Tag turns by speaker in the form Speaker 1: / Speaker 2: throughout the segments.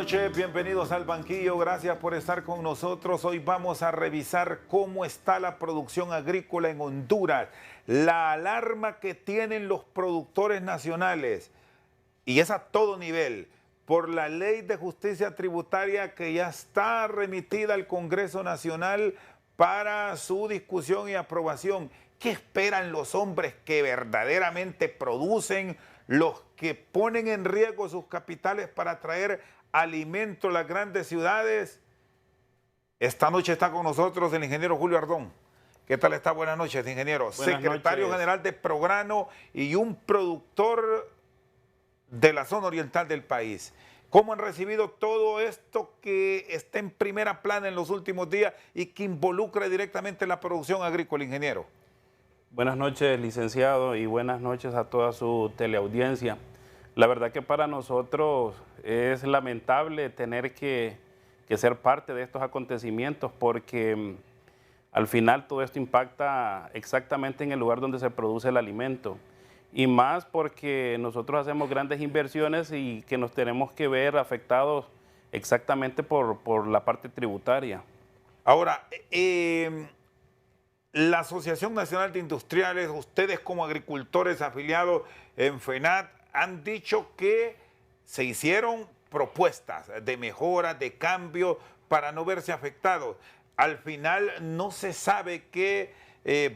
Speaker 1: noches, bienvenidos al banquillo, gracias por estar con nosotros. Hoy vamos a revisar cómo está la producción agrícola en Honduras, la alarma que tienen los productores nacionales, y es a todo nivel, por la ley de justicia tributaria que ya está remitida al Congreso Nacional para su discusión y aprobación. ¿Qué esperan los hombres que verdaderamente producen, los que ponen en riesgo sus capitales para traer alimento a las grandes ciudades? Esta noche está con nosotros el ingeniero Julio Ardón. ¿Qué tal está? Buenas noches, ingeniero.
Speaker 2: Buenas
Speaker 1: Secretario
Speaker 2: noches.
Speaker 1: general de Prograno y un productor de la zona oriental del país. ¿Cómo han recibido todo esto que está en primera plana en los últimos días y que involucra directamente la producción agrícola, ingeniero?
Speaker 2: Buenas noches, licenciado, y buenas noches a toda su teleaudiencia. La verdad que para nosotros es lamentable tener que ser parte de estos acontecimientos porque al final todo esto impacta exactamente en el lugar donde se produce el alimento. Y más porque nosotros hacemos grandes inversiones y que nos tenemos que ver afectados exactamente por la parte tributaria.
Speaker 1: Ahora, la Asociación Nacional de Industriales, ustedes como agricultores afiliados en FENAT, han dicho que se hicieron propuestas de mejora, de cambio, para no verse afectados. Al final no se sabe qué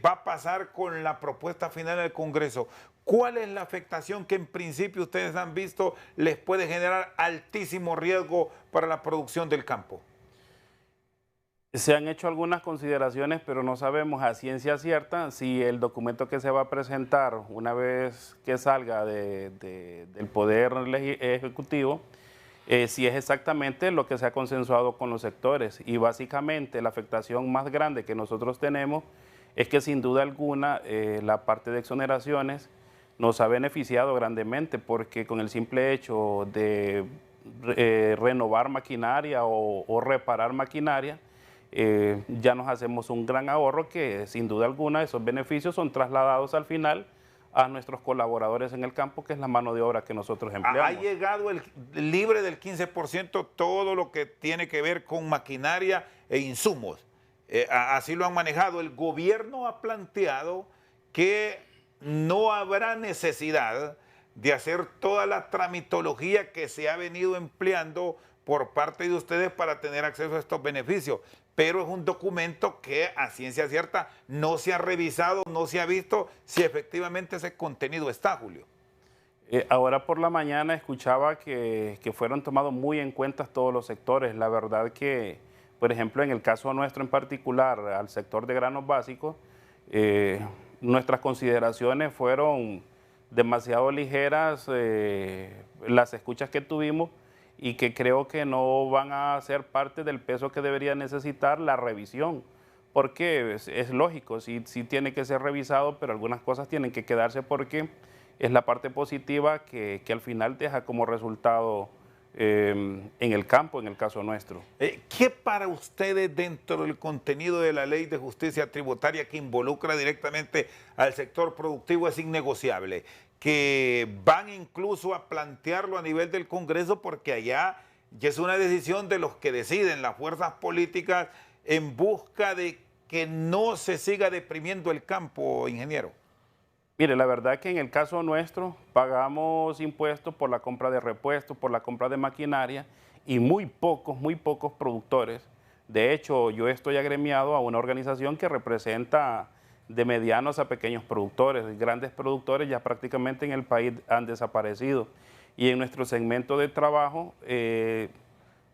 Speaker 1: va a pasar con la propuesta final del Congreso. ¿Cuál es la afectación que en principio ustedes han visto les puede generar altísimo riesgo para la producción del campo?
Speaker 2: Se han hecho algunas consideraciones, pero no sabemos a ciencia cierta si el documento que se va a presentar una vez que salga del Poder Ejecutivo, si es exactamente lo que se ha consensuado con los sectores. Y básicamente la afectación más grande que nosotros tenemos es que sin duda alguna la parte de exoneraciones nos ha beneficiado grandemente porque con el simple hecho de renovar maquinaria o reparar maquinaria, ya nos hacemos un gran ahorro que sin duda alguna esos beneficios son trasladados al final a nuestros colaboradores en el campo, que es la mano de obra que nosotros empleamos.
Speaker 1: Ha llegado libre del 15% todo lo que tiene que ver con maquinaria e insumos. Así lo han manejado. El gobierno ha planteado que no habrá necesidad de hacer toda la tramitología que se ha venido empleando por parte de ustedes para tener acceso a estos beneficios. Pero es un documento que a ciencia cierta no se ha revisado, no se ha visto si efectivamente ese contenido está, Julio.
Speaker 2: Ahora por la mañana escuchaba que fueron tomados muy en cuenta todos los sectores. La verdad que, por ejemplo, en el caso nuestro en particular, al sector de granos básicos, nuestras consideraciones fueron demasiado ligeras, las escuchas que tuvimos, y que creo que no van a ser parte del peso que debería necesitar la revisión, porque es lógico, sí tiene que ser revisado, pero algunas cosas tienen que quedarse porque es la parte positiva que al final deja como resultado en el campo, en el caso nuestro.
Speaker 1: ¿Qué para ustedes dentro del contenido de la ley de justicia tributaria que involucra directamente al sector productivo es innegociable? Que van incluso a plantearlo a nivel del Congreso porque allá ya es una decisión de los que deciden, las fuerzas políticas, en busca de que no se siga deprimiendo el campo, ingeniero.
Speaker 2: Mire, la verdad que en el caso nuestro pagamos impuestos por la compra de repuestos, por la compra de maquinaria y muy pocos productores. De hecho, yo estoy agremiado a una organización que representa de medianos a pequeños productores. Grandes productores ya prácticamente en el país han desaparecido. Y en nuestro segmento de trabajo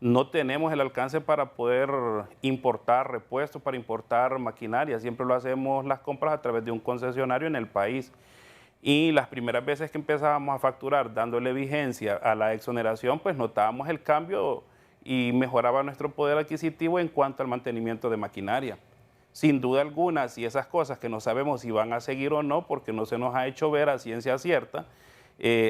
Speaker 2: no tenemos el alcance para poder importar repuestos, para importar maquinaria. Siempre lo hacemos las compras a través de un concesionario en el país. Y las primeras veces que empezábamos a facturar dándole vigencia a la exoneración, pues notábamos el cambio y mejoraba nuestro poder adquisitivo en cuanto al mantenimiento de maquinaria. Sin duda alguna, si esas cosas que no sabemos si van a seguir o no, porque no se nos ha hecho ver a ciencia cierta,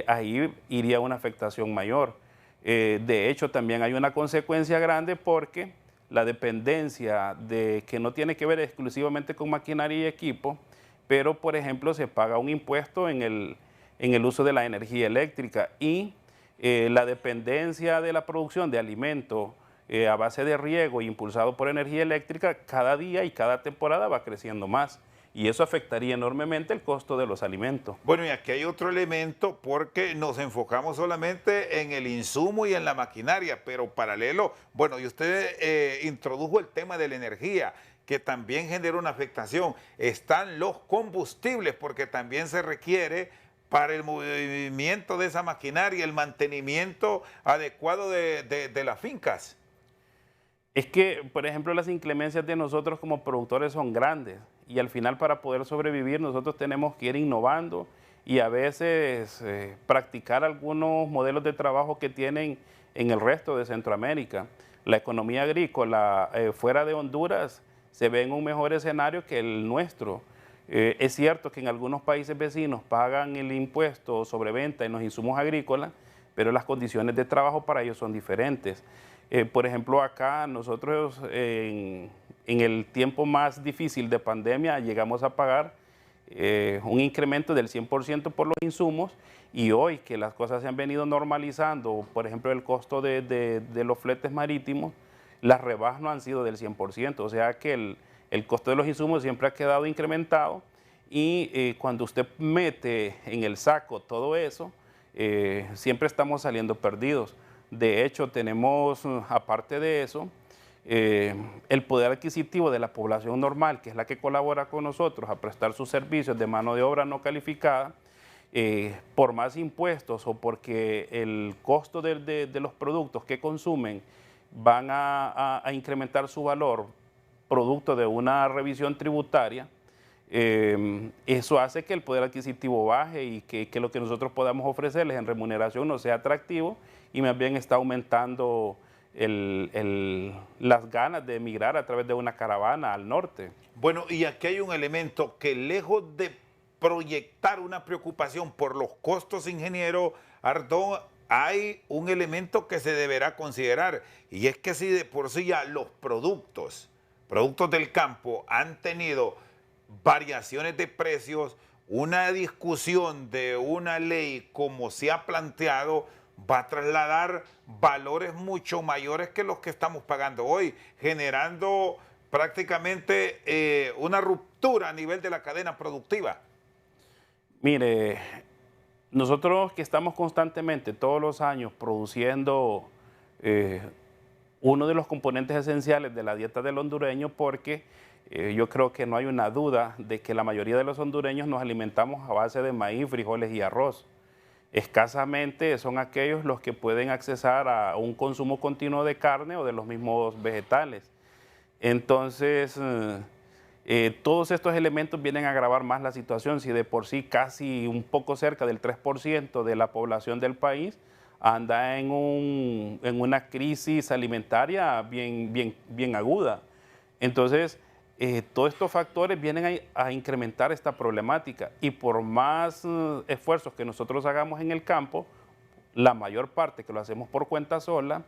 Speaker 2: ahí iría una afectación mayor. De hecho, también hay una consecuencia grande porque la dependencia de que no tiene que ver exclusivamente con maquinaria y equipo, pero por ejemplo se paga un impuesto en el uso de la energía eléctrica y La dependencia de la producción de alimentos a base de riego impulsado por energía eléctrica, cada día y cada temporada va creciendo más. Y eso afectaría enormemente el costo de los alimentos.
Speaker 1: Bueno, y aquí hay otro elemento porque nos enfocamos solamente en el insumo y en la maquinaria, pero paralelo, bueno, y usted introdujo el tema de la energía, que también genera una afectación. Están los combustibles, porque también se requiere para el movimiento de esa maquinaria, el mantenimiento adecuado de las fincas.
Speaker 2: Es que, por ejemplo, las inclemencias de nosotros como productores son grandes y al final para poder sobrevivir nosotros tenemos que ir innovando y a veces practicar algunos modelos de trabajo que tienen en el resto de Centroamérica. La economía agrícola fuera de Honduras se ve en un mejor escenario que el nuestro. Es cierto que en algunos países vecinos pagan el impuesto sobre venta en los insumos agrícolas, pero las condiciones de trabajo para ellos son diferentes. Por ejemplo, acá nosotros en el tiempo más difícil de pandemia llegamos a pagar un incremento del 100% por los insumos y hoy que las cosas se han venido normalizando, por ejemplo, el costo de los fletes marítimos, las rebajas no han sido del 100%, o sea que el costo de los insumos siempre ha quedado incrementado y cuando usted mete en el saco todo eso, siempre estamos saliendo perdidos. De hecho, tenemos, aparte de eso, el poder adquisitivo de la población normal, que es la que colabora con nosotros a prestar sus servicios de mano de obra no calificada, por más impuestos o porque el costo de los productos que consumen van a incrementar su valor producto de una revisión tributaria, eso hace que el poder adquisitivo baje y que lo que nosotros podamos ofrecerles en remuneración no sea atractivo y más bien está aumentando las ganas de emigrar a través de una caravana al norte.
Speaker 1: Bueno, y aquí hay un elemento que lejos de proyectar una preocupación por los costos, ingeniero Ardón, hay un elemento que se deberá considerar y es que si de por sí ya los productos del campo han tenido variaciones de precios, una discusión de una ley como se ha planteado va a trasladar valores mucho mayores que los que estamos pagando hoy, generando prácticamente una ruptura a nivel de la cadena productiva.
Speaker 2: Mire, nosotros que estamos constantemente todos los años produciendo uno de los componentes esenciales de la dieta del hondureño, porque yo creo que no hay una duda de que la mayoría de los hondureños nos alimentamos a base de maíz, frijoles y arroz. Escasamente son aquellos los que pueden accesar a un consumo continuo de carne o de los mismos vegetales. Entonces, todos estos elementos vienen a agravar más la situación. Si de por sí casi un poco cerca del 3% de la población del país anda en una crisis alimentaria bien aguda. Entonces, todos estos factores vienen a incrementar esta problemática y por más esfuerzos que nosotros hagamos en el campo, la mayor parte que lo hacemos por cuenta sola,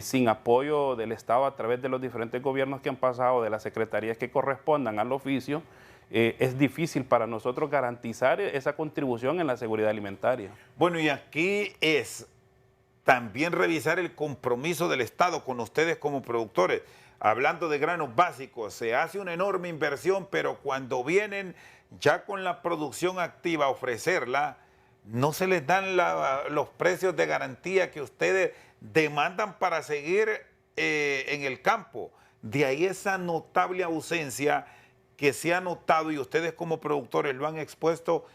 Speaker 2: sin apoyo del Estado a través de los diferentes gobiernos que han pasado, de las secretarías que correspondan al oficio, es difícil para nosotros garantizar esa contribución en la seguridad alimentaria.
Speaker 1: Bueno, y aquí es también revisar el compromiso del Estado con ustedes como productores. Hablando de granos básicos, se hace una enorme inversión, pero cuando vienen ya con la producción activa a ofrecerla, no se les dan los precios de garantía que ustedes demandan para seguir en el campo. De ahí esa notable ausencia que se ha notado y ustedes como productores lo han expuesto,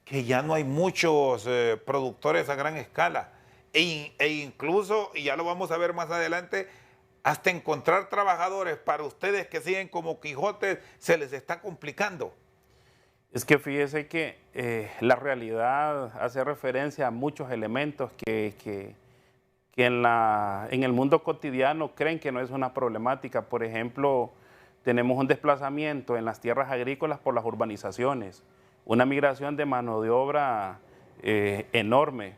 Speaker 1: que ya no hay muchos productores a gran escala. E incluso, y ya lo vamos a ver más adelante, hasta encontrar trabajadores para ustedes que siguen como Quijotes se les está complicando.
Speaker 2: Es que fíjese que la realidad hace referencia a muchos elementos que en el mundo cotidiano creen que no es una problemática. Por ejemplo, tenemos un desplazamiento en las tierras agrícolas por las urbanizaciones, una migración de mano de obra enorme.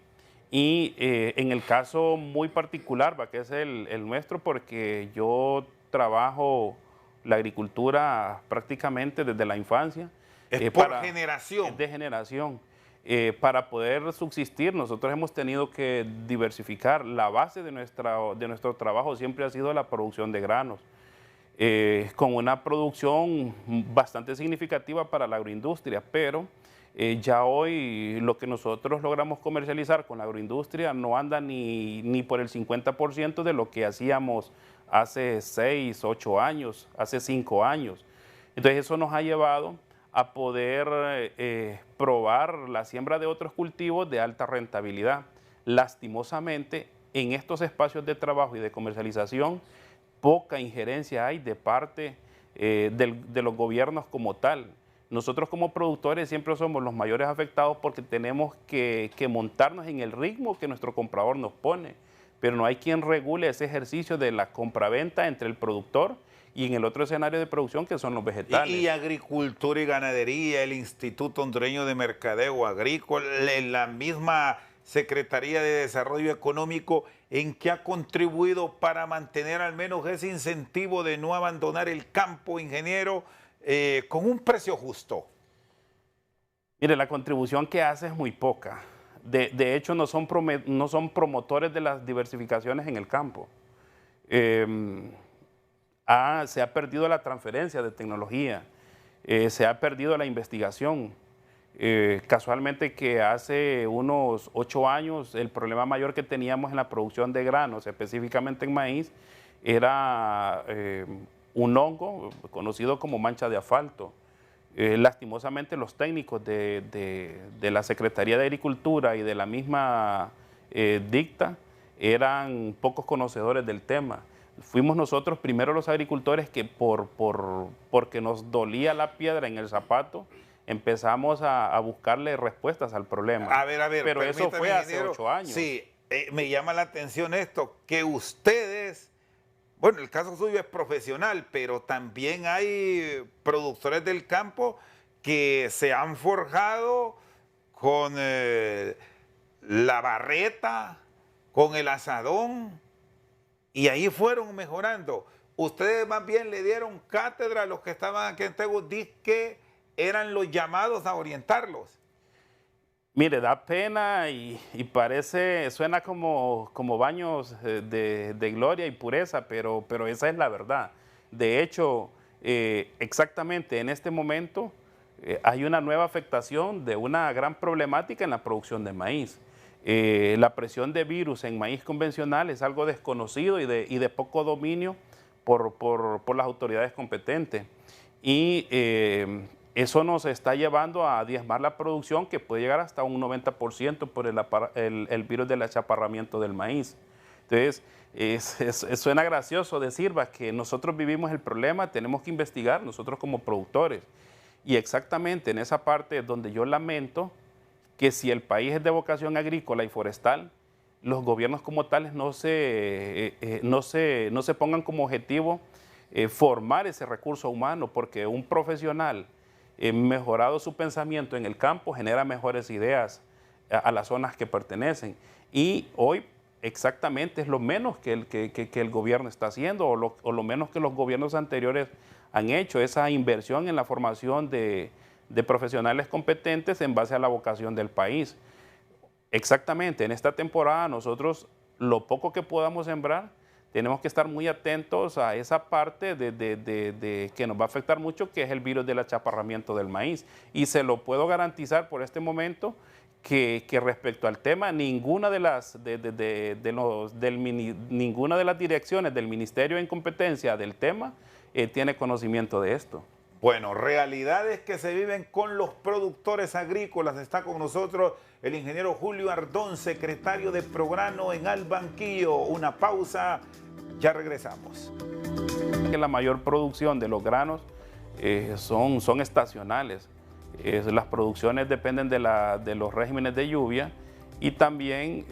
Speaker 2: Y en el caso muy particular, que es el nuestro, porque yo trabajo la agricultura prácticamente desde la infancia.
Speaker 1: Es por generación.
Speaker 2: Es de generación. Para poder subsistir, nosotros hemos tenido que diversificar. La base de nuestro trabajo siempre ha sido la producción de granos, con una producción bastante significativa para la agroindustria, pero ya hoy lo que nosotros logramos comercializar con la agroindustria no anda ni por el 50% de lo que hacíamos hace 6, 8 años, hace 5 años. Entonces eso nos ha llevado a poder probar la siembra de otros cultivos de alta rentabilidad. Lastimosamente, en estos espacios de trabajo y de comercialización, poca injerencia hay de parte de los gobiernos como tal. Nosotros como productores siempre somos los mayores afectados porque tenemos que montarnos en el ritmo que nuestro comprador nos pone, pero no hay quien regule ese ejercicio de la compraventa entre el productor y en el otro escenario de producción que son los vegetales.
Speaker 1: Y Agricultura y Ganadería, el Instituto Hondureño de Mercadeo Agrícola, la misma Secretaría de Desarrollo Económico, ¿en qué ha contribuido para mantener al menos ese incentivo de no abandonar el campo, ingeniero, con un precio justo?
Speaker 2: Mire, la contribución que hace es muy poca. De hecho, no son promotores de las diversificaciones en el campo. Se ha perdido la transferencia de tecnología, se ha perdido la investigación. Casualmente que hace unos 8 años el problema mayor que teníamos en la producción de granos, específicamente en maíz, era un hongo conocido como mancha de asfalto. Lastimosamente los técnicos de la Secretaría de Agricultura y de la misma DICTA eran pocos conocedores del tema. Fuimos nosotros primero los agricultores que porque nos dolía la piedra en el zapato, empezamos a buscarle respuestas al problema.
Speaker 1: A ver,
Speaker 2: pero eso fue hace 8 años.
Speaker 1: Sí, me llama la atención esto, que ustedes, bueno, el caso suyo es profesional, pero también hay productores del campo que se han forjado con la barreta, con el asadón, y ahí fueron mejorando. Ustedes más bien le dieron cátedra a los que estaban aquí en Tegu, que eran los llamados a orientarlos.
Speaker 2: Mire, da pena y suena como baños de gloria y pureza, pero esa es la verdad. De hecho, exactamente en este momento hay una nueva afectación de una gran problemática en la producción de maíz. La presión de virus en maíz convencional es algo desconocido y de poco dominio por las autoridades competentes. Y eso nos está llevando a diezmar la producción, que puede llegar hasta un 90% por el virus del achaparramiento del maíz. Entonces, suena gracioso decir que nosotros vivimos el problema, tenemos que investigar nosotros como productores. Y exactamente en esa parte es donde yo lamento que si el país es de vocación agrícola y forestal, los gobiernos como tales no se pongan como objetivo formar ese recurso humano, porque un profesional mejorado su pensamiento en el campo genera mejores ideas a las zonas que pertenecen. Y hoy exactamente es lo menos que el gobierno está haciendo, o lo menos que los gobiernos anteriores han hecho, esa inversión en la formación de profesionales competentes en base a la vocación del país. Exactamente, en esta temporada nosotros lo poco que podamos sembrar, tenemos que estar muy atentos a esa parte que nos va a afectar mucho, que es el virus del achaparramiento del maíz. Y se lo puedo garantizar por este momento que respecto al tema, ninguna de las direcciones del ministerio en competencia del tema tiene conocimiento de esto.
Speaker 1: Bueno, realidades que se viven con los productores agrícolas. Está con nosotros el ingeniero Julio Ardón, secretario de Prograno en Albanquillo. Una pausa, ya regresamos.
Speaker 2: La mayor producción de los granos son estacionales. Las producciones dependen de los regímenes de lluvia y también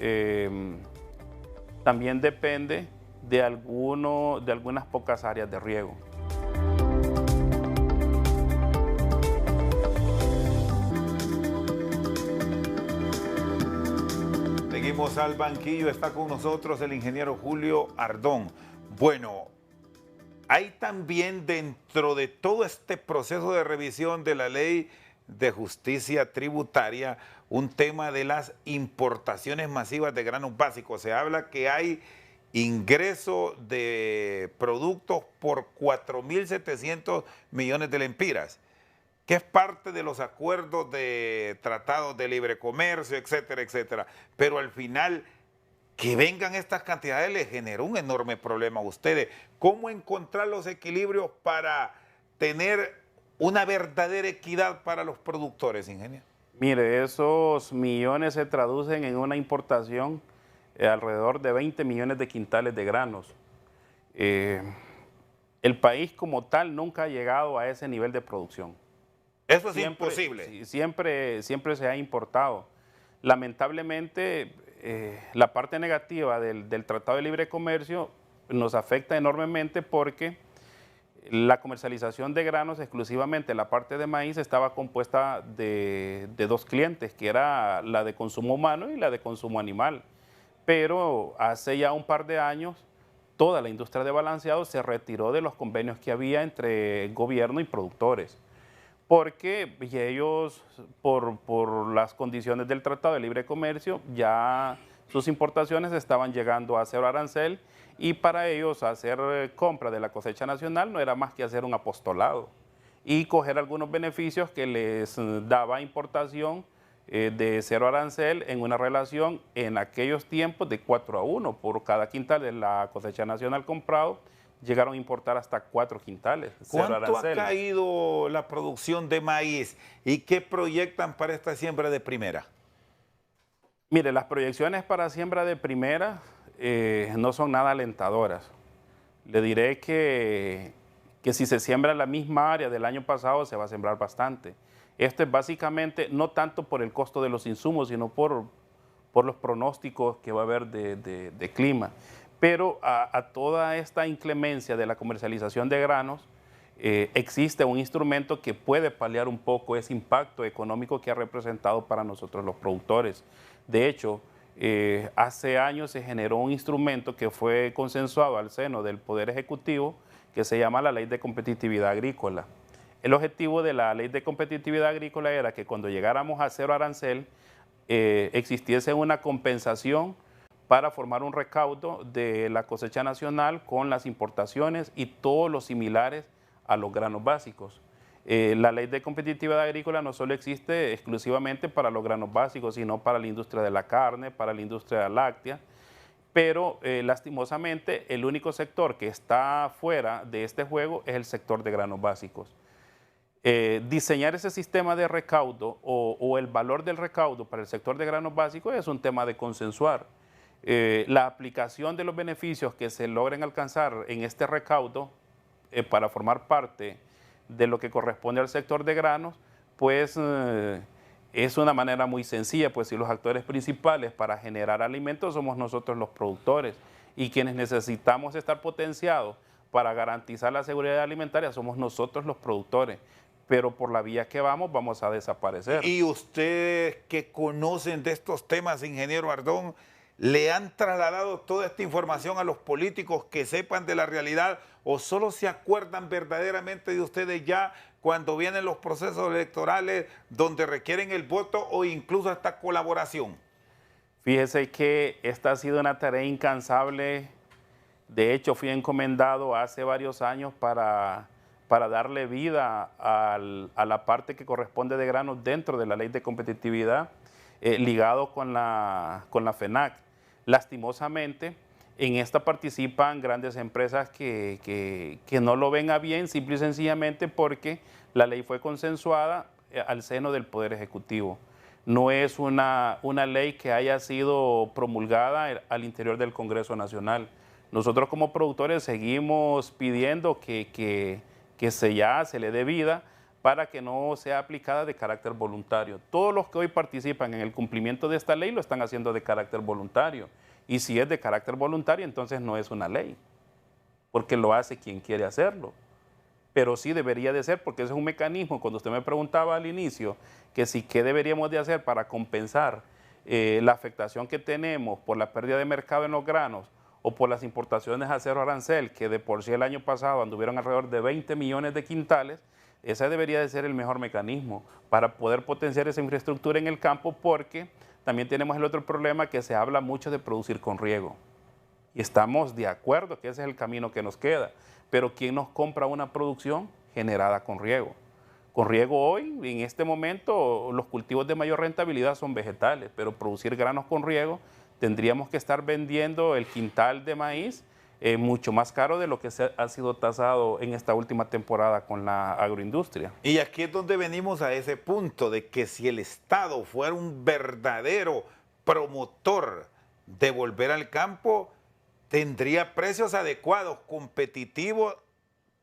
Speaker 2: depende de algunas pocas áreas de riego.
Speaker 1: Seguimos al banquillo, está con nosotros el ingeniero Julio Ardón. Bueno, hay también dentro de todo este proceso de revisión de la ley de Justicia Tributaria un tema de las importaciones masivas de granos básicos. Se habla que hay ingreso de productos por 4.700 millones de lempiras, que es parte de los acuerdos de tratados de libre comercio, etcétera, etcétera. Pero al final, que vengan estas cantidades les generó un enorme problema a ustedes. ¿Cómo encontrar los equilibrios para tener una verdadera equidad para los productores, ingeniero?
Speaker 2: Mire, esos millones se traducen en una importación alrededor de 20 millones de quintales de granos. El país como tal nunca ha llegado a ese nivel de producción.
Speaker 1: Eso es imposible.
Speaker 2: Sí, siempre se ha importado. Lamentablemente, la parte negativa del Tratado de Libre Comercio nos afecta enormemente porque la comercialización de granos, exclusivamente la parte de maíz, estaba compuesta de dos clientes, que era la de consumo humano y la de consumo animal. Pero hace ya un par de años, toda la industria de balanceado se retiró de los convenios que había entre gobierno y productores, porque ellos, por las condiciones del Tratado de Libre Comercio, ya sus importaciones estaban llegando a cero arancel, y para ellos hacer compra de la cosecha nacional no era más que hacer un apostolado y coger algunos beneficios que les daba importación de cero arancel en una relación en aquellos tiempos de 4-1 por cada quintal de la cosecha nacional comprado. Llegaron a importar hasta 4 quintales.
Speaker 1: ¿Cuánto ha caído la producción de maíz y qué proyectan para esta siembra de primera?
Speaker 2: Mire, las proyecciones para siembra de primera no son nada alentadoras. Le diré que si se siembra en la misma área del año pasado, se va a sembrar bastante. Esto es básicamente no tanto por el costo de los insumos, sino por los pronósticos que va a haber de clima. Pero a toda esta inclemencia de la comercialización de granos, existe un instrumento que puede paliar un poco ese impacto económico que ha representado para nosotros los productores. De hecho, hace años se generó un instrumento que fue consensuado al seno del Poder Ejecutivo, que se llama la Ley de Competitividad Agrícola. El objetivo de la Ley de Competitividad Agrícola era que cuando llegáramos a cero arancel, existiese una compensación para formar un recaudo de la cosecha nacional con las importaciones y todos los similares a los granos básicos. La Ley de Competitividad Agrícola no solo existe exclusivamente para los granos básicos, sino para la industria de la carne, para la industria láctea, pero lastimosamente el único sector que está fuera de este juego es el sector de granos básicos. Diseñar ese sistema de recaudo o el valor del recaudo para el sector de granos básicos es un tema de consensuar. La aplicación de los beneficios que se logren alcanzar en este recaudo para formar parte de lo que corresponde al sector de granos, pues es una manera muy sencilla, pues si los actores principales para generar alimentos somos nosotros los productores, y quienes necesitamos estar potenciados para garantizar la seguridad alimentaria somos nosotros los productores, pero por la vía que vamos a desaparecer.
Speaker 1: Y ustedes que conocen de estos temas, ingeniero Ardón, ¿le han trasladado toda esta información a los políticos que sepan de la realidad o solo se acuerdan verdaderamente de ustedes ya cuando vienen los procesos electorales donde requieren el voto o incluso hasta colaboración?
Speaker 2: Fíjese que esta ha sido una tarea incansable. De hecho, fui encomendado hace varios años para darle vida a la parte que corresponde de granos dentro de la Ley de Competitividad, ligado con la FENAC. Lastimosamente, en esta participan grandes empresas que no lo ven a bien, simple y sencillamente porque la ley fue consensuada al seno del Poder Ejecutivo. No es una ley que haya sido promulgada al interior del Congreso Nacional. Nosotros como productores seguimos pidiendo que se le dé vida para que no sea aplicada de carácter voluntario. Todos los que hoy participan en el cumplimiento de esta ley lo están haciendo de carácter voluntario. Y si es de carácter voluntario, entonces no es una ley, porque lo hace quien quiere hacerlo. Pero sí debería de ser, porque ese es un mecanismo. Cuando usted me preguntaba al inicio que si qué deberíamos de hacer para compensar la afectación que tenemos por la pérdida de mercado en los granos o por las importaciones a cero arancel, que de por sí el año pasado anduvieron alrededor de 20 millones de quintales, Ese debería de ser el mejor mecanismo para poder potenciar esa infraestructura en el campo, porque también tenemos el otro problema que se habla mucho de producir con riego. Y estamos de acuerdo que ese es el camino que nos queda. Pero ¿quién nos compra una producción generada con riego? Con riego hoy, en este momento, los cultivos de mayor rentabilidad son vegetales, pero producir granos con riego tendríamos que estar vendiendo el quintal de maíz mucho más caro de lo que ha sido tasado en esta última temporada con la agroindustria.
Speaker 1: Y aquí es donde venimos a ese punto de que si el Estado fuera un verdadero promotor de volver al campo, tendría precios adecuados, competitivos,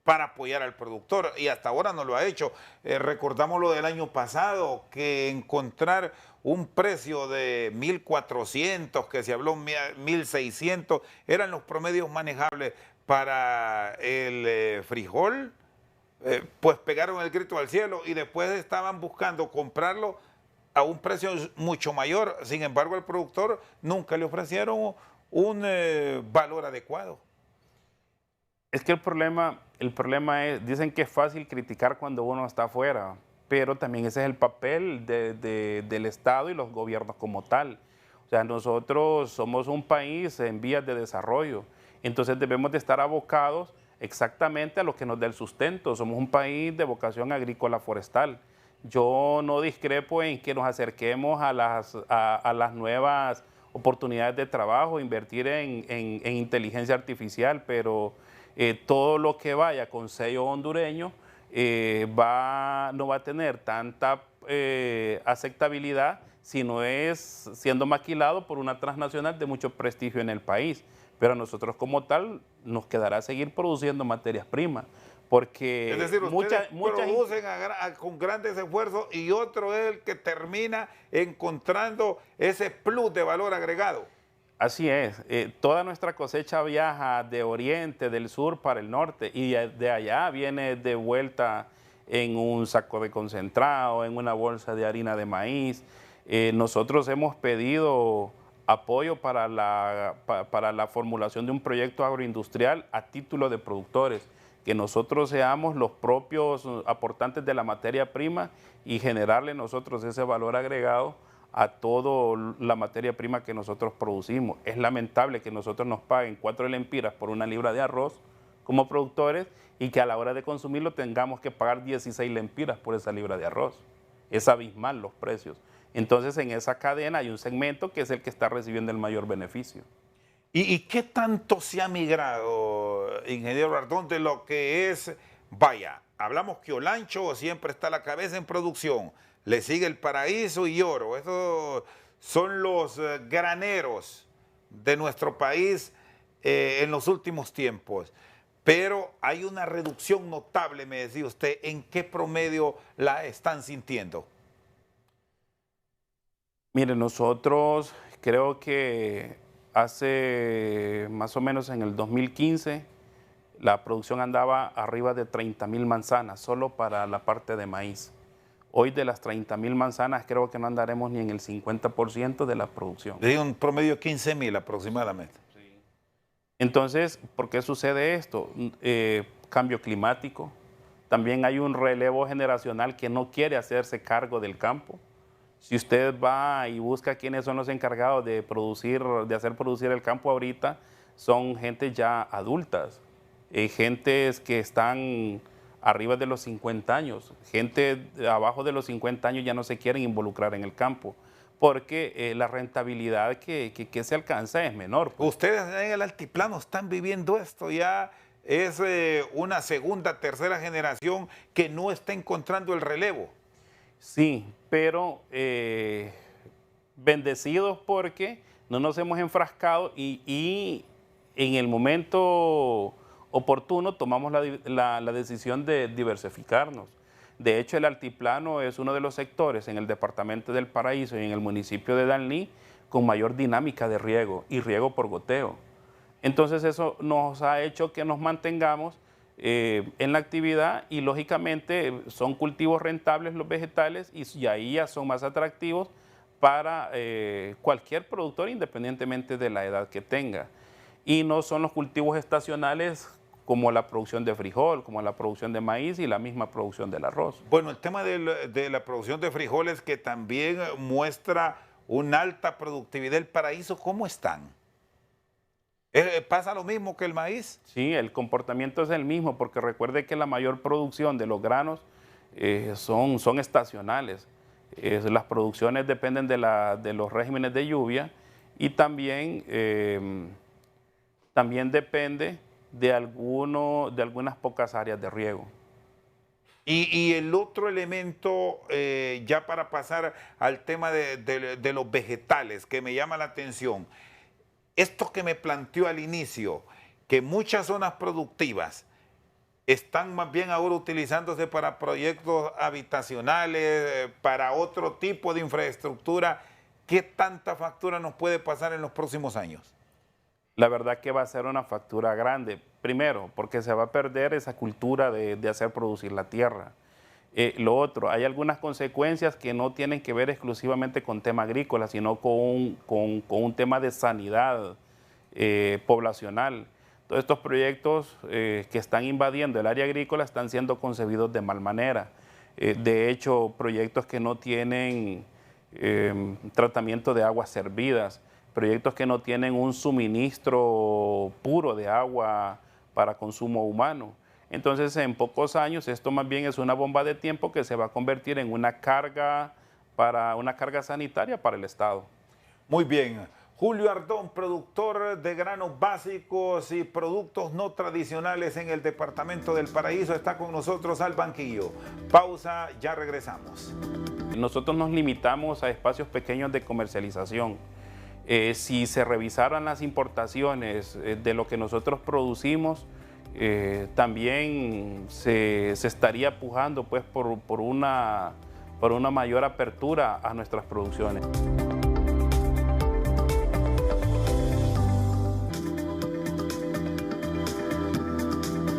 Speaker 1: para apoyar al productor, y hasta ahora no lo ha hecho. Recordamos lo del año pasado, que encontrar un precio de 1.400, que se habló 1.600, eran los promedios manejables para el frijol, pues pegaron el grito al cielo y después estaban buscando comprarlo a un precio mucho mayor. Sin embargo, al productor nunca le ofrecieron un valor adecuado.
Speaker 2: Es que el problema es, dicen que es fácil criticar cuando uno está afuera, pero también ese es el papel del Estado y los gobiernos como tal. O sea, nosotros somos un país en vías de desarrollo, entonces debemos de estar abocados exactamente a lo que nos da el sustento. Somos un país de vocación agrícola forestal. Yo no discrepo en que nos acerquemos a las nuevas oportunidades de trabajo, invertir en inteligencia artificial, pero todo lo que vaya con sello hondureño no va a tener tanta aceptabilidad si no es siendo maquilado por una transnacional de mucho prestigio en el país. Pero a nosotros como tal nos quedará seguir produciendo materias primas, porque
Speaker 1: es decir, ustedes producen con grandes esfuerzos y otro es el que termina encontrando ese plus de valor agregado.
Speaker 2: Así es, toda nuestra cosecha viaja de oriente, del sur para el norte, y de allá viene de vuelta en un saco de concentrado, en una bolsa de harina de maíz. Nosotros hemos pedido apoyo para la formulación de un proyecto agroindustrial a título de productores, que nosotros seamos los propios aportantes de la materia prima y generarle nosotros ese valor agregado a toda la materia prima que nosotros producimos. Es lamentable que nosotros nos paguen 4 lempiras por una libra de arroz como productores y que a la hora de consumirlo tengamos que pagar 16 lempiras por esa libra de arroz. Es abismal los precios. Entonces, en esa cadena hay un segmento que es el que está recibiendo el mayor beneficio.
Speaker 1: ¿Y qué tanto se ha migrado, ingeniero Ardón, de lo que es, vaya, hablamos que Olancho siempre está a la cabeza en producción, le sigue El Paraíso y Oro, esos son los graneros de nuestro país en los últimos tiempos, pero hay una reducción notable, me decía usted, ¿en qué promedio la están sintiendo?
Speaker 2: Mire, nosotros creo que hace más o menos en el 2015 la producción andaba arriba de 30,000 manzanas solo para la parte de maíz. Hoy de las 30,000 manzanas creo que no andaremos ni en el 50% de la producción.
Speaker 1: De un promedio de 15,000 aproximadamente.
Speaker 2: Sí. Entonces, ¿por qué sucede esto? Cambio climático. También hay un relevo generacional que no quiere hacerse cargo del campo. Si usted va y busca quiénes son los encargados de hacer producir el campo ahorita, son gente ya adultas, gentes que están arriba de los 50 años, gente abajo de los 50 años ya no se quieren involucrar en el campo, porque la rentabilidad que se alcanza es menor.
Speaker 1: Pues. Ustedes en el altiplano están viviendo esto, ya es una segunda, tercera generación que no está encontrando el relevo.
Speaker 2: Sí, pero bendecidos porque no nos hemos enfrascado y en el momento oportuno tomamos la decisión de diversificarnos. De hecho, el altiplano es uno de los sectores en el departamento del Paraíso y en el municipio de Danlí con mayor dinámica de riego y riego por goteo. Entonces eso nos ha hecho que nos mantengamos en la actividad y lógicamente son cultivos rentables los vegetales y ahí ya son más atractivos para cualquier productor independientemente de la edad que tenga. Y no son los cultivos estacionales como la producción de frijol, como la producción de maíz y la misma producción del arroz.
Speaker 1: Bueno, el tema de la producción de frijoles que también muestra una alta productividad. ¿El Paraíso cómo están? ¿Pasa lo mismo que el maíz?
Speaker 2: Sí, el comportamiento es el mismo, porque recuerde que la mayor producción de los granos son estacionales. Las producciones dependen de los regímenes de lluvia y también, también depende de algunas pocas áreas de riego.
Speaker 1: Y el otro elemento, ya para pasar al tema de los vegetales, que me llama la atención, esto que me planteó al inicio, que muchas zonas productivas están más bien ahora utilizándose para proyectos habitacionales, para otro tipo de infraestructura, ¿qué tanta factura nos puede pasar en los próximos años?
Speaker 2: La verdad que va a ser una factura grande. Primero, porque se va a perder esa cultura de hacer producir la tierra. Lo otro, hay algunas consecuencias que no tienen que ver exclusivamente con tema agrícola, sino con un tema de sanidad poblacional. Todos estos proyectos que están invadiendo el área agrícola están siendo concebidos de mal manera. De hecho, proyectos que no tienen tratamiento de aguas servidas, proyectos que no tienen un suministro puro de agua para consumo humano. Entonces, en pocos años, esto más bien es una bomba de tiempo que se va a convertir en una carga sanitaria para el Estado.
Speaker 1: Muy bien. Julio Ardón, productor de granos básicos y productos no tradicionales en el departamento del Paraíso, está con nosotros al banquillo. Pausa, ya regresamos.
Speaker 2: Nosotros nos limitamos a espacios pequeños de comercialización. Si se revisaran las importaciones de lo que nosotros producimos, también se estaría pujando pues, por una mayor apertura a nuestras producciones.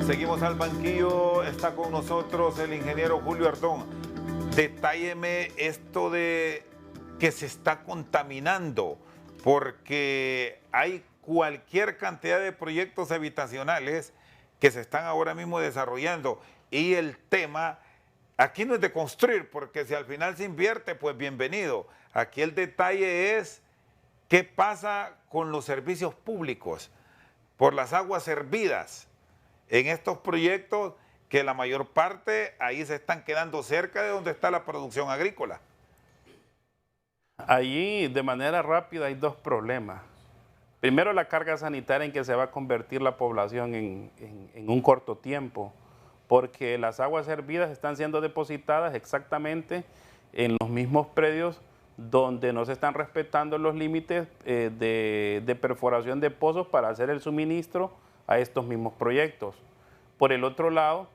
Speaker 1: Seguimos al banquillo, está con nosotros el ingeniero Julio Ardón. Detálleme esto de que se está contaminando, porque hay cualquier cantidad de proyectos habitacionales que se están ahora mismo desarrollando. Y el tema, aquí no es de construir, porque si al final se invierte, pues bienvenido. Aquí el detalle es qué pasa con los servicios públicos, por las aguas servidas en estos proyectos que la mayor parte ahí se están quedando cerca de donde está la producción agrícola.
Speaker 2: Allí, de manera rápida, hay dos problemas. Primero, la carga sanitaria en que se va a convertir la población en un corto tiempo, porque las aguas hervidas están siendo depositadas exactamente en los mismos predios donde no se están respetando los límites de perforación de pozos para hacer el suministro a estos mismos proyectos. Por el otro lado,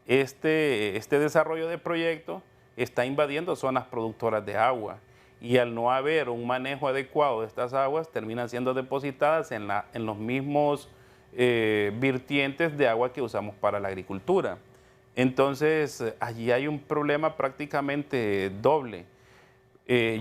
Speaker 2: este desarrollo de proyectos está invadiendo zonas productoras de agua y al no haber un manejo adecuado de estas aguas, terminan siendo depositadas en los mismos vertientes de agua que usamos para la agricultura. Entonces, allí hay un problema prácticamente doble.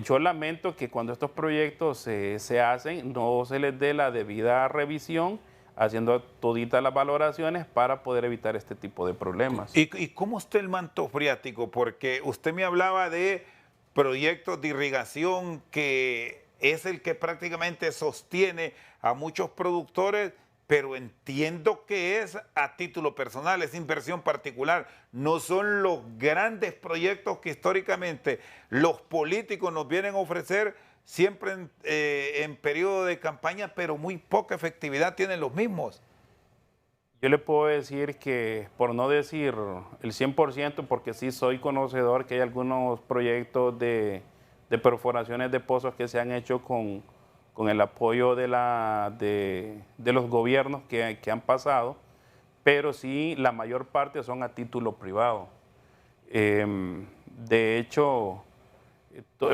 Speaker 2: Yo lamento que cuando estos proyectos se hacen, no se les dé la debida revisión, haciendo toditas las valoraciones para poder evitar este tipo de problemas.
Speaker 1: ¿Y cómo está el manto freático? Porque usted me hablaba de proyectos de irrigación que es el que prácticamente sostiene a muchos productores, pero entiendo que es a título personal, es inversión particular. No son los grandes proyectos que históricamente los políticos nos vienen a ofrecer siempre en periodo de campaña, pero muy poca efectividad tienen los mismos.
Speaker 2: Yo le puedo decir que, por no decir el 100%, porque sí soy conocedor que hay algunos proyectos de perforaciones de pozos que se han hecho con el apoyo de los gobiernos que han pasado, pero sí la mayor parte son a título privado. De hecho,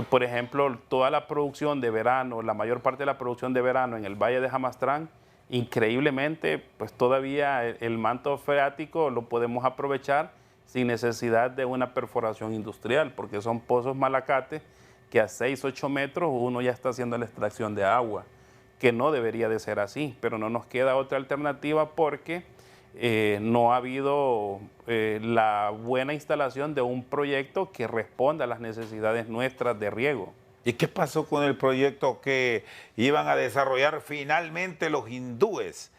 Speaker 2: por ejemplo, toda la producción de verano, la mayor parte de la producción de verano en el Valle de Jamastrán, increíblemente, pues todavía el manto freático lo podemos aprovechar sin necesidad de una perforación industrial, porque son pozos malacates que a 6, 8 metros uno ya está haciendo la extracción de agua, que no debería de ser así, pero no nos queda otra alternativa porque no ha habido la buena instalación de un proyecto que responda a las necesidades nuestras de riego.
Speaker 1: ¿Y qué pasó con el proyecto que iban a desarrollar finalmente los hindúes?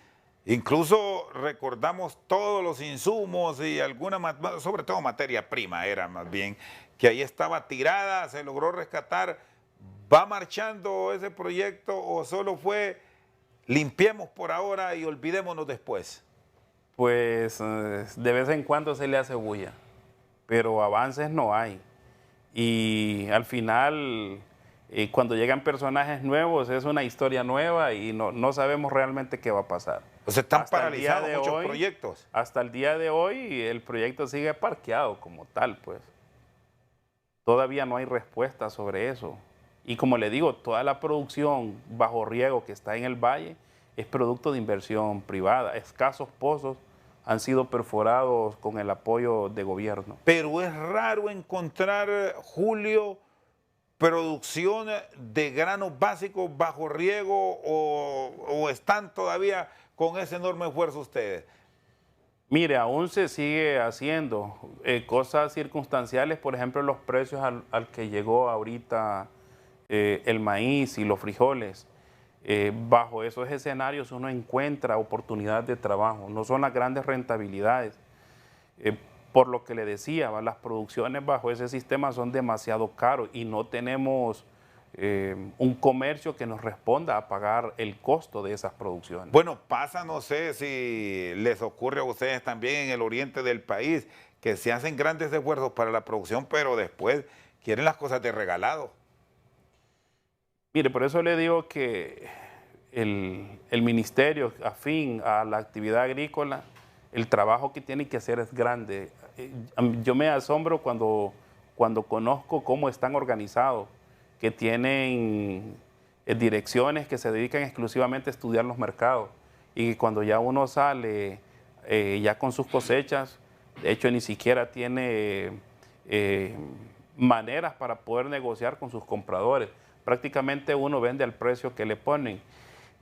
Speaker 1: Incluso recordamos todos los insumos y alguna, sobre todo materia prima era más bien, que ahí estaba tirada, se logró rescatar. ¿Va marchando ese proyecto o solo fue limpiemos por ahora y olvidémonos después?
Speaker 2: Pues de vez en cuando se le hace bulla, pero avances no hay. Y al final, cuando llegan personajes nuevos, es una historia nueva y no sabemos realmente qué va a pasar.
Speaker 1: O sea, están paralizados muchos proyectos.
Speaker 2: Hasta el día de hoy, el proyecto sigue parqueado como tal, pues. Todavía no hay respuesta sobre eso. Y como le digo, toda la producción bajo riego que está en el valle es producto de inversión privada. Escasos pozos han sido perforados con el apoyo de gobierno.
Speaker 1: Pero es raro encontrar, Julio, producción de granos básicos bajo riego o están todavía con ese enorme esfuerzo ustedes.
Speaker 2: Mire, aún se sigue haciendo cosas circunstanciales, por ejemplo, los precios al que llegó ahorita el maíz y los frijoles. Bajo esos escenarios uno encuentra oportunidades de trabajo, no son las grandes rentabilidades. Por lo que le decía, las producciones bajo ese sistema son demasiado caros y no tenemos un comercio que nos responda a pagar el costo de esas producciones.
Speaker 1: Bueno, pasa, no sé si les ocurre a ustedes también en el oriente del país, que se hacen grandes esfuerzos para la producción, pero después quieren las cosas de regalado.
Speaker 2: Mire, por eso le digo que el ministerio afín a la actividad agrícola, el trabajo que tiene que hacer es grande. Yo me asombro cuando conozco cómo están organizados, que tienen direcciones que se dedican exclusivamente a estudiar los mercados y que cuando ya uno sale ya con sus cosechas, de hecho ni siquiera tiene maneras para poder negociar con sus compradores. Prácticamente uno vende al precio que le ponen.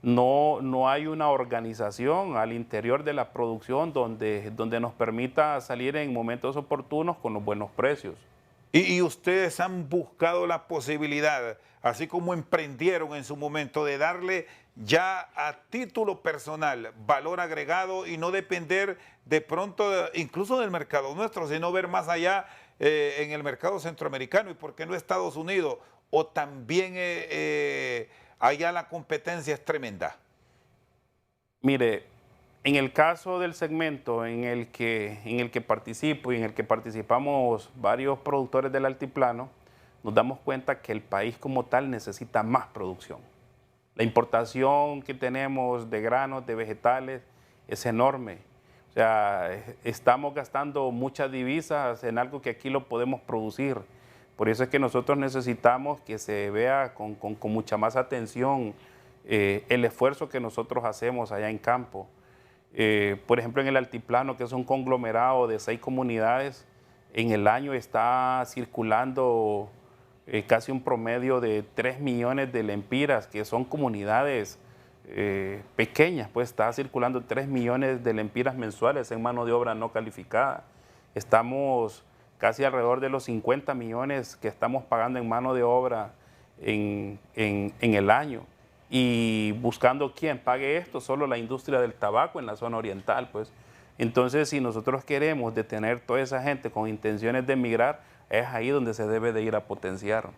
Speaker 2: No hay una organización al interior de la producción donde nos permita salir en momentos oportunos con los buenos precios.
Speaker 1: Y ustedes han buscado la posibilidad, así como emprendieron en su momento, de darle ya a título personal valor agregado y no depender de pronto incluso del mercado nuestro, sino ver más allá en el mercado centroamericano y por qué no Estados Unidos, o también allá la competencia es tremenda.
Speaker 2: Mire, en el caso del segmento en el que participo y en el que participamos varios productores del altiplano, nos damos cuenta que el país como tal necesita más producción. La importación que tenemos de granos, de vegetales, es enorme. O sea, estamos gastando muchas divisas en algo que aquí lo podemos producir. Por eso es que nosotros necesitamos que se vea con mucha más atención el esfuerzo que nosotros hacemos allá en campo. Por ejemplo, en el altiplano, que es un conglomerado de 6 comunidades, en el año está circulando casi un promedio de 3 millones de lempiras, que son comunidades pequeñas, pues está circulando 3 millones de lempiras mensuales en mano de obra no calificada. Estamos casi alrededor de los 50 millones que estamos pagando en mano de obra en el año. Y buscando quién pague esto, solo la industria del tabaco en la zona oriental, pues. Entonces, si nosotros queremos detener toda esa gente con intenciones de emigrar, es ahí donde se debe de ir a potenciar.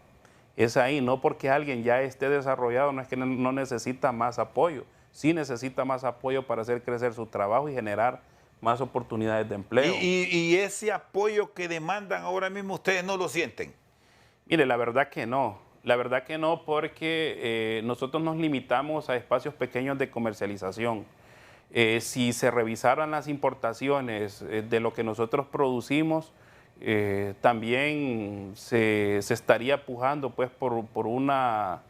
Speaker 2: Es ahí, no porque alguien ya esté desarrollado, no es que no necesita más apoyo, sí necesita más apoyo para hacer crecer su trabajo y generar más oportunidades de empleo.
Speaker 1: ¿Y ese apoyo que demandan ahora mismo ustedes no lo sienten?
Speaker 2: Mire, la verdad que no. La verdad que no, porque nosotros nos limitamos a espacios pequeños de comercialización. Si se revisaran las importaciones de lo que nosotros producimos, también se estaría pujando pues, por una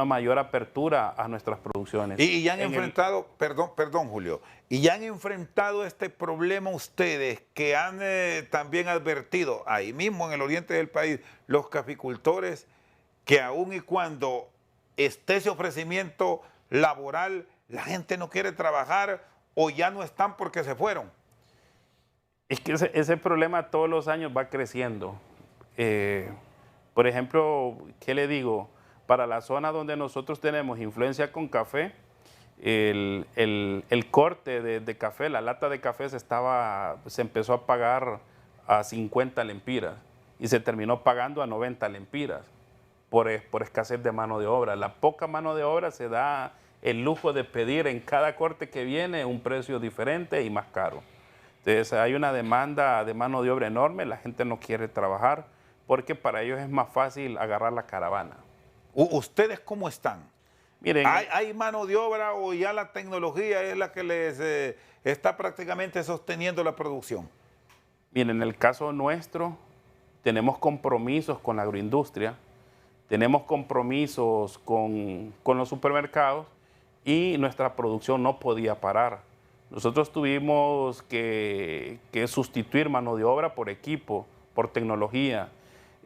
Speaker 2: mayor apertura a nuestras producciones.
Speaker 1: Y ya han enfrentado, perdón Julio, y ya han enfrentado este problema ustedes que han también advertido ahí mismo en el oriente del país, los caficultores, que aun y cuando esté ese ofrecimiento, laboral, la gente no quiere trabajar o ya no están porque se fueron.
Speaker 2: Es que ese problema todos los años va creciendo. Por ejemplo, ¿qué le digo? Para la zona donde nosotros tenemos influencia con café, el corte de café, la lata de café se empezó a pagar a 50 lempiras y se terminó pagando a 90 lempiras por escasez de mano de obra. La poca mano de obra se da el lujo de pedir en cada corte que viene un precio diferente y más caro. Entonces hay una demanda de mano de obra enorme, la gente no quiere trabajar porque para ellos es más fácil agarrar la caravana.
Speaker 1: ¿Ustedes cómo están?
Speaker 2: Miren,
Speaker 1: ¿Hay mano de obra o ya la tecnología es la que les está prácticamente sosteniendo la producción?
Speaker 2: miren, en el caso nuestro tenemos compromisos con la agroindustria, tenemos compromisos con los supermercados y nuestra producción no podía parar. Nosotros tuvimos que sustituir mano de obra por equipo, por tecnología.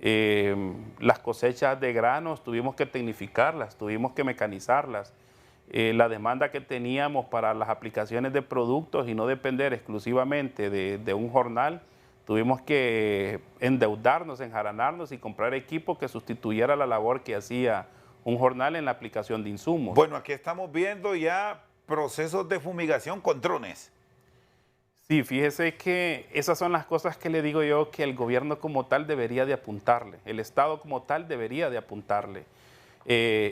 Speaker 2: Las cosechas de granos tuvimos que tecnificarlas, tuvimos que mecanizarlas. La demanda que teníamos para las aplicaciones de productos y no depender exclusivamente de un jornal, tuvimos que endeudarnos, enjaranarnos y comprar equipo que sustituyera la labor que hacía un jornal en la aplicación de insumos.
Speaker 1: Bueno, aquí estamos viendo ya procesos de fumigación con drones.
Speaker 2: Sí, fíjese que esas son las cosas que le digo yo que el gobierno como tal debería de apuntarle, el Estado como tal debería de apuntarle.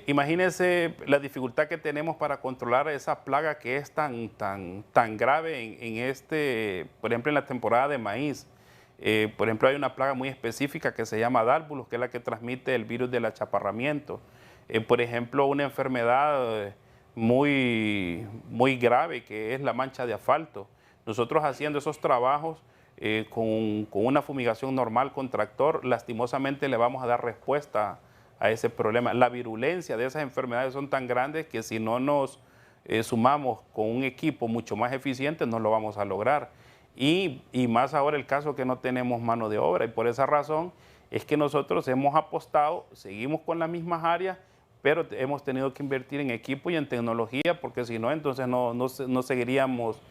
Speaker 2: Imagínense la dificultad que tenemos para controlar esa plaga que es tan grave por ejemplo, en la temporada de maíz. Por ejemplo, hay una plaga muy específica que se llama Dálbulos, que es la que transmite el virus del achaparramiento. Por ejemplo, una enfermedad muy grave que es la mancha de asfalto. Nosotros haciendo esos trabajos con una fumigación normal con tractor, lastimosamente le vamos a dar respuesta a ese problema. La virulencia de esas enfermedades son tan grandes que si no nos sumamos con un equipo mucho más eficiente no lo vamos a lograr. Y más ahora el caso que no tenemos mano de obra y por esa razón es que nosotros hemos apostado, seguimos con las mismas áreas, pero hemos tenido que invertir en equipo y en tecnología porque si no, entonces no seguiríamos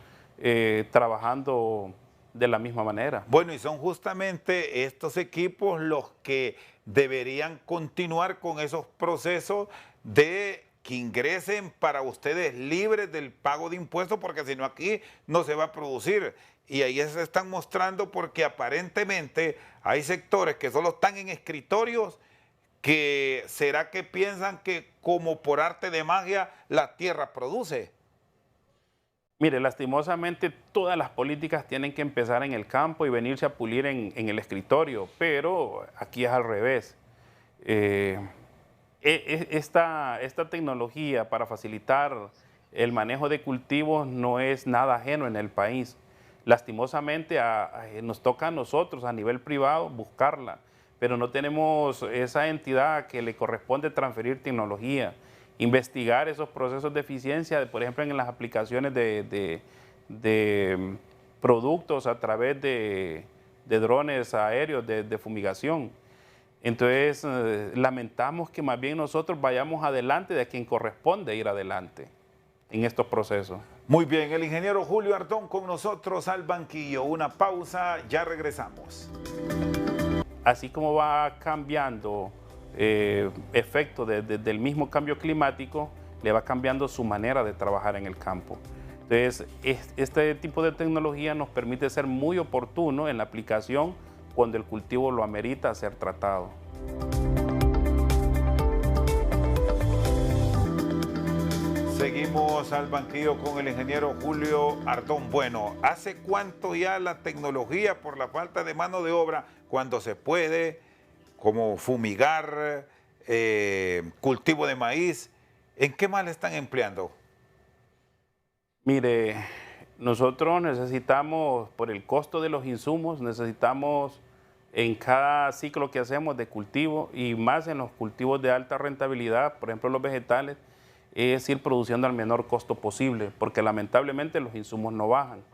Speaker 2: trabajando de la misma manera.
Speaker 1: Bueno, y son justamente estos equipos los que deberían continuar con esos procesos de que ingresen para ustedes libres del pago de impuestos, porque si no aquí no se va a producir. Y ahí se están mostrando porque aparentemente hay sectores que solo están en escritorios que será que piensan que como por arte de magia la tierra produce.
Speaker 2: Mire, lastimosamente todas las políticas tienen que empezar en el campo y venirse a pulir en el escritorio, pero aquí es al revés. Esta tecnología para facilitar el manejo de cultivos no es nada ajeno en el país. Lastimosamente nos toca a nosotros a nivel privado buscarla, pero no tenemos esa entidad que le corresponde transferir tecnología, investigar esos procesos de eficiencia, por ejemplo, en las aplicaciones de productos a través de drones aéreos de fumigación. Entonces, lamentamos que más bien nosotros vayamos adelante de quien corresponde ir adelante en estos procesos.
Speaker 1: Muy bien, el ingeniero Julio Ardón con nosotros al banquillo. Una pausa, ya regresamos.
Speaker 2: Así como va cambiando efecto del mismo cambio climático, le va cambiando su manera de trabajar en el campo. Entonces, este tipo de tecnología nos permite ser muy oportuno en la aplicación cuando el cultivo lo amerita ser tratado.
Speaker 1: Seguimos al banquillo con el ingeniero Julio Ardón. Bueno, ¿hace cuánto ya la tecnología por la falta de mano de obra, cuando se puede, como fumigar, cultivo de maíz, en qué más le están empleando?
Speaker 2: Mire, nosotros necesitamos, por el costo de los insumos, necesitamos en cada ciclo que hacemos de cultivo y más en los cultivos de alta rentabilidad, por ejemplo los vegetales, es ir produciendo al menor costo posible, porque lamentablemente los insumos no bajan.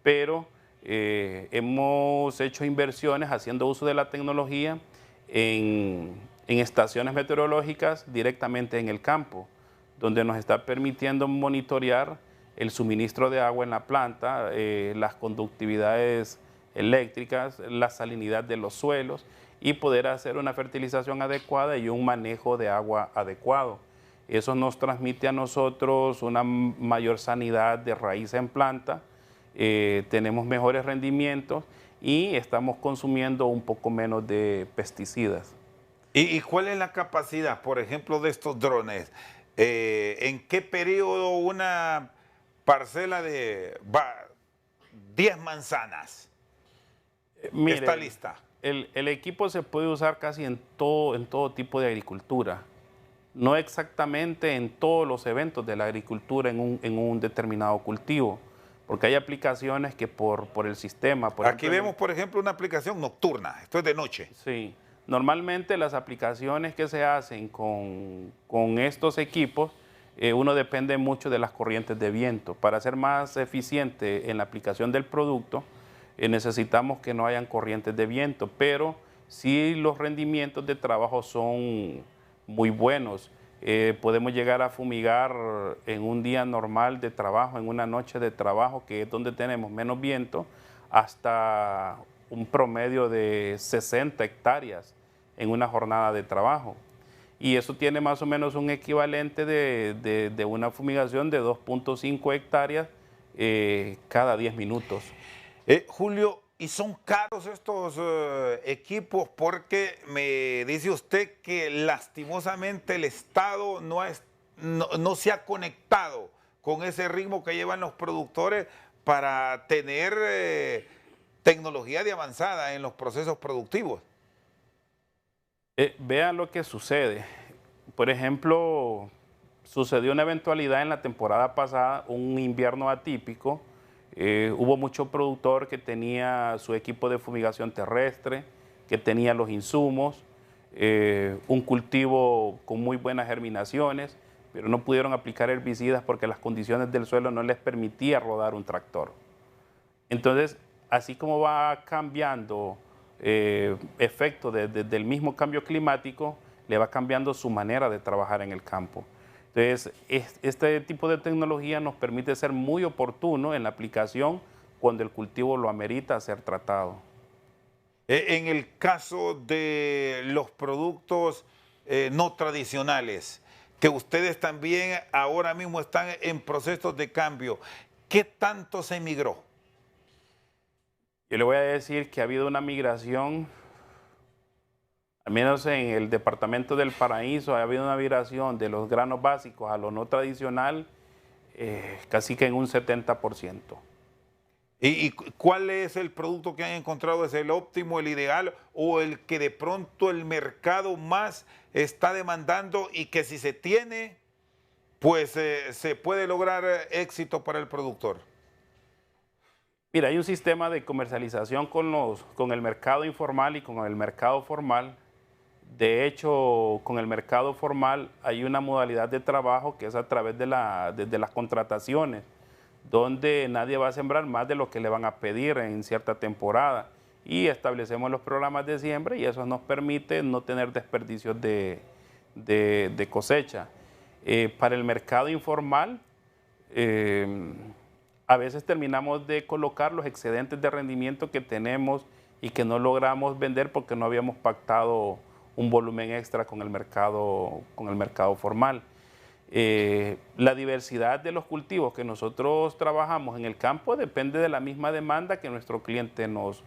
Speaker 2: Pero hemos hecho inversiones haciendo uso de la tecnología en estaciones meteorológicas directamente en el campo, donde nos está permitiendo monitorear el suministro de agua en la planta, las conductividades eléctricas, la salinidad de los suelos y poder hacer una fertilización adecuada y un manejo de agua adecuado. Eso nos transmite a nosotros una mayor sanidad de raíz en planta, tenemos mejores rendimientos y estamos consumiendo un poco menos de pesticidas.
Speaker 1: ¿Y cuál es la capacidad, por ejemplo, de estos drones? ¿En qué periodo una parcela de 10 manzanas
Speaker 2: Mire,
Speaker 1: está lista?
Speaker 2: El equipo se puede usar casi en todo tipo de agricultura. No exactamente en todos los eventos de la agricultura en un determinado cultivo, porque hay aplicaciones que por el sistema...
Speaker 1: Aquí vemos, por ejemplo, una aplicación nocturna, esto es de noche.
Speaker 2: Sí, normalmente las aplicaciones que se hacen con estos equipos, uno depende mucho de las corrientes de viento. Para ser más eficiente en la aplicación del producto, necesitamos que no hayan corrientes de viento, pero sí los rendimientos de trabajo son muy buenos. Podemos llegar a fumigar en un día normal de trabajo, en una noche de trabajo, que es donde tenemos menos viento, hasta un promedio de 60 hectáreas en una jornada de trabajo. Y eso tiene más o menos un equivalente de una fumigación de 2.5 hectáreas cada 10 minutos.
Speaker 1: Julio, ¿y son caros estos equipos? Porque me dice usted que lastimosamente el Estado no se ha conectado con ese ritmo que llevan los productores para tener tecnología de avanzada en los procesos productivos.
Speaker 2: Vean lo que sucede. Por ejemplo, sucedió una eventualidad en la temporada pasada, un invierno atípico. Hubo mucho productor que tenía su equipo de fumigación terrestre, que tenía los insumos, un cultivo con muy buenas germinaciones, pero no pudieron aplicar herbicidas porque las condiciones del suelo no les permitía rodar un tractor. Entonces, así como va cambiando efecto del mismo cambio climático, le va cambiando su manera de trabajar en el campo. Entonces, este tipo de tecnología nos permite ser muy oportuno en la aplicación cuando el cultivo lo amerita ser tratado.
Speaker 1: En el caso de los productos no tradicionales, que ustedes también ahora mismo están en procesos de cambio, ¿qué tanto se migró?
Speaker 2: Yo le voy a decir que ha habido una migración, al menos en el departamento del Paraíso, ha habido una migración de los granos básicos a lo no tradicional, casi que en un 70%.
Speaker 1: ¿Y cuál es el producto que han encontrado? ¿Es el óptimo, el ideal o el que de pronto el mercado más está demandando y que si se tiene, pues se puede lograr éxito para el productor?
Speaker 2: Mira, hay un sistema de comercialización con el mercado informal y con el mercado formal. De hecho, con el mercado formal hay una modalidad de trabajo que es a través de las contrataciones, donde nadie va a sembrar más de lo que le van a pedir en cierta temporada. Y establecemos los programas de siembra y eso nos permite no tener desperdicios de cosecha. Para el mercado informal, a veces terminamos de colocar los excedentes de rendimiento que tenemos y que no logramos vender porque no habíamos pactado un volumen extra con el mercado formal. La diversidad de los cultivos que nosotros trabajamos en el campo depende de la misma demanda que nuestro cliente nos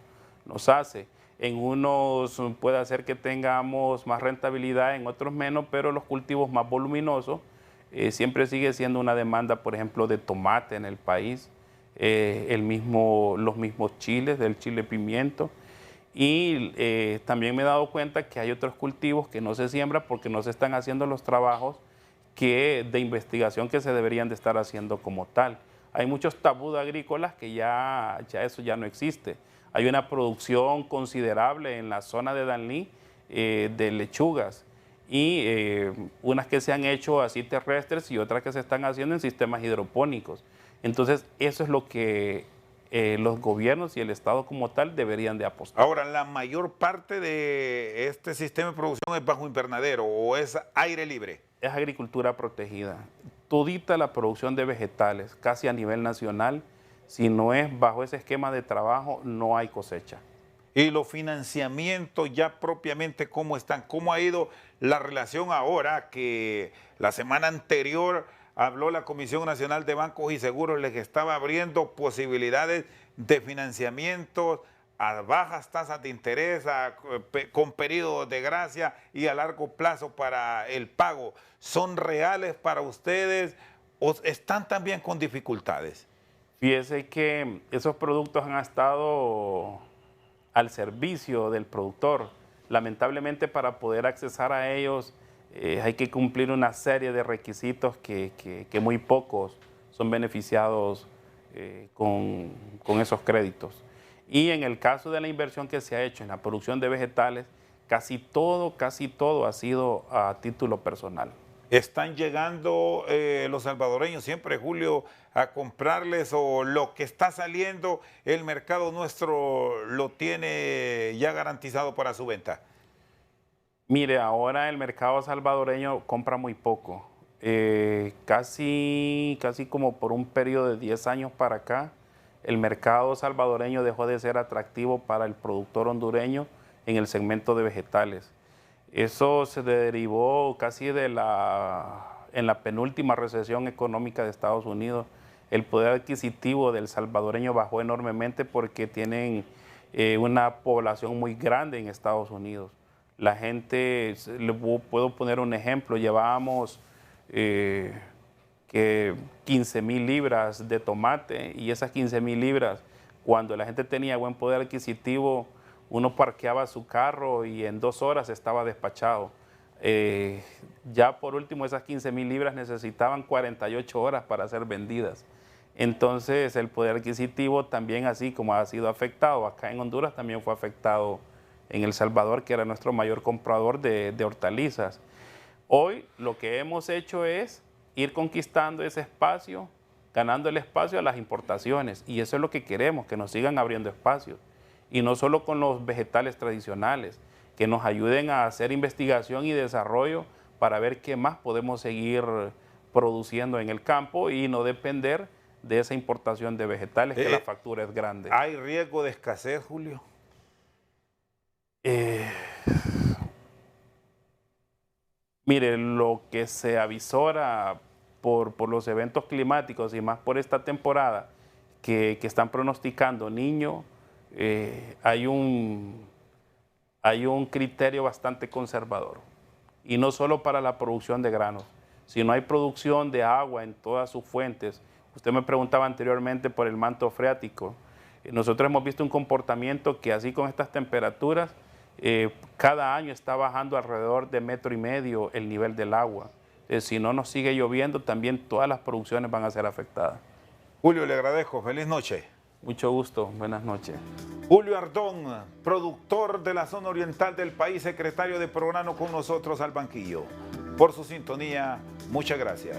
Speaker 2: hace. En unos puede hacer que tengamos más rentabilidad, en otros menos, pero los cultivos más voluminosos siempre sigue siendo una demanda, por ejemplo, de tomate en el país, los mismos chiles, del chile pimiento. Y también me he dado cuenta que hay otros cultivos que no se siembran porque no se están haciendo los trabajos de investigación que se deberían de estar haciendo como tal. Hay muchos tabús agrícolas que ya eso ya no existe. Hay una producción considerable en la zona de Danlí de lechugas y unas que se han hecho así terrestres y otras que se están haciendo en sistemas hidropónicos. Entonces, eso es lo que los gobiernos y el Estado como tal deberían de apostar.
Speaker 1: Ahora, ¿la mayor parte de este sistema de producción es bajo invernadero o es aire libre?
Speaker 2: Es agricultura protegida. Todita la producción de vegetales, casi a nivel nacional, si no es bajo ese esquema de trabajo, no hay cosecha.
Speaker 1: Y los financiamientos ya propiamente, ¿cómo están? ¿Cómo ha ido la relación ahora que la semana anterior habló la Comisión Nacional de Bancos y Seguros, les estaba abriendo posibilidades de financiamientos a bajas tasas de interés, con periodos de gracia y a largo plazo para el pago? ¿Son reales para ustedes o están también con dificultades?
Speaker 2: Fíjese que esos productos han estado al servicio del productor. Lamentablemente, para poder accesar a ellos hay que cumplir una serie de requisitos que muy pocos son beneficiados con esos créditos. Y en el caso de la inversión que se ha hecho en la producción de vegetales, casi todo ha sido a título personal.
Speaker 1: ¿Están llegando los salvadoreños siempre, Julio, a comprarles, o lo que está saliendo el mercado nuestro lo tiene ya garantizado para su venta?
Speaker 2: Mire, ahora el mercado salvadoreño compra muy poco. Casi como por un periodo de 10 años para acá, el mercado salvadoreño dejó de ser atractivo para el productor hondureño en el segmento de vegetales. Eso se derivó casi en la penúltima recesión económica de Estados Unidos. El poder adquisitivo del salvadoreño bajó enormemente porque tienen una población muy grande en Estados Unidos. La gente, puedo poner un ejemplo, llevábamos 15,000 libras de tomate, y esas 15,000 libras, cuando la gente tenía buen poder adquisitivo, uno parqueaba su carro y en 2 horas estaba despachado. Ya por último, esas 15,000 libras necesitaban 48 horas para ser vendidas. Entonces el poder adquisitivo también, así como ha sido afectado acá en Honduras, también fue afectado en El Salvador, que era nuestro mayor comprador de hortalizas. Hoy lo que hemos hecho es ir conquistando ese espacio, ganando el espacio a las importaciones, y eso es lo que queremos, que nos sigan abriendo espacios. Y no solo con los vegetales tradicionales, que nos ayuden a hacer investigación y desarrollo para ver qué más podemos seguir produciendo en el campo y no depender de esa importación de vegetales, que la factura es grande.
Speaker 1: ¿Hay riesgo de escasez, Julio?
Speaker 2: Mire, lo que se avisora por los eventos climáticos y más por esta temporada que están pronosticando niño, hay un criterio bastante conservador, y no solo para la producción de granos, sino hay producción de agua en todas sus fuentes. Usted me preguntaba anteriormente por el manto freático. Nosotros hemos visto un comportamiento que, así con estas temperaturas, cada año está bajando alrededor de 1,5 metros el nivel del agua. Si no nos sigue lloviendo, también todas las producciones van a ser afectadas.
Speaker 1: Julio, le agradezco. Feliz noche.
Speaker 2: Mucho gusto. Buenas noches.
Speaker 1: Julio Ardón, productor de la zona oriental del país, secretario de programa con nosotros al banquillo. Por su sintonía, muchas gracias.